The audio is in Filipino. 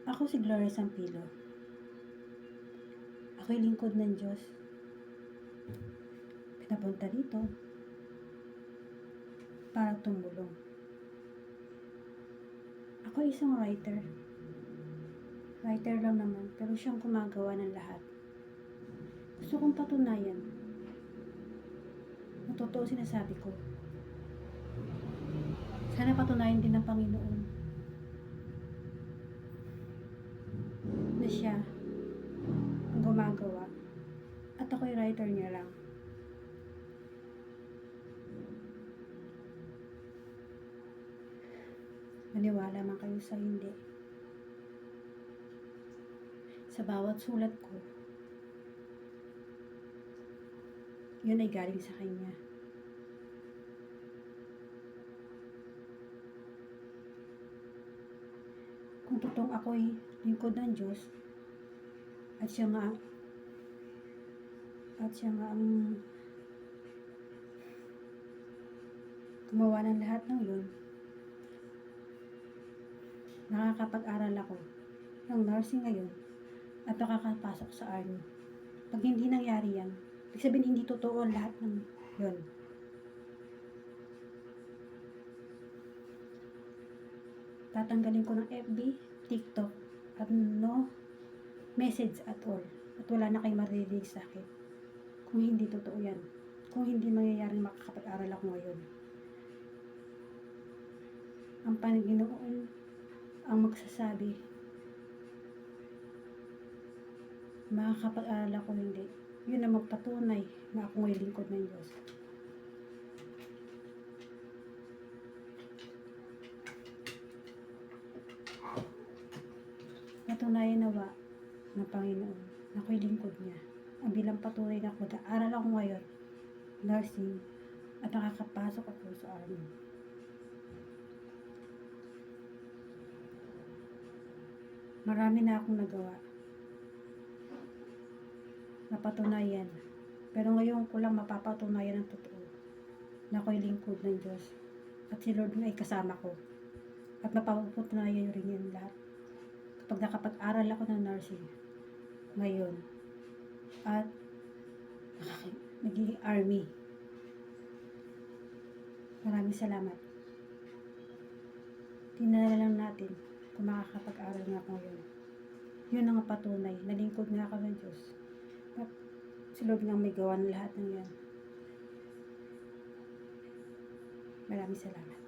Ako si Gloria Sampilo. Ako'y lingkod ng Diyos. Pinapunta dito para tumulong. Ako isang writer. Writer lang naman, pero siyang gumagawa ng lahat. Gusto kong patunayan na totoo sinasabi ko. Sana patunayan din ng Panginoon na siya ang gumagawa at ako'y writer niya lang. Maniwala man kayo sa hindi. Sa bawat sulat ko, yun ay galing sa Kanya. Kung totoong ako'y lingkod ng Diyos, at siya nga ang gumawa ng lahat ng yun, nakakapag-aral ako ng nursing ngayon at nakakapasok sa army. Pag hindi nangyari yan, ibig sabihin hindi totoo lahat ng yun. Tatanggalin ko ng FB, TikTok, at no message at all. At wala na kayo maririnig sa akin. Kung hindi totoo yan. Kung hindi mangyayaring makakapag-aral ako ngayon. Ang Panginoon ang magsasabi, makakapag-aral ako hindi. Yun ang magpatunay na ako ngay lingkod ng Diyos. Patunayan nawa ng Panginoon na ako'y lingkod niya. Ang bilang patunay na ako, aral ako ngayon, nursing, at nakakapasok ako sa army. Marami na akong nagawa. Napatunayan. Pero ngayon ko lang mapapatunayan ng totoo na ako'y lingkod ng Diyos. At si Lord ay kasama ko. At mapapatunayan rin yan lahat. Kapag nakapag-aral ako ng nursing ngayon at naging army. Maraming salamat. Tingnan na lang natin kung makakapag-aral nga ako ngayon. Yun ang patunay. Nalingkod nga ako ng Diyos. At si Lord nga may gawa ng lahat ng yan. Maraming salamat.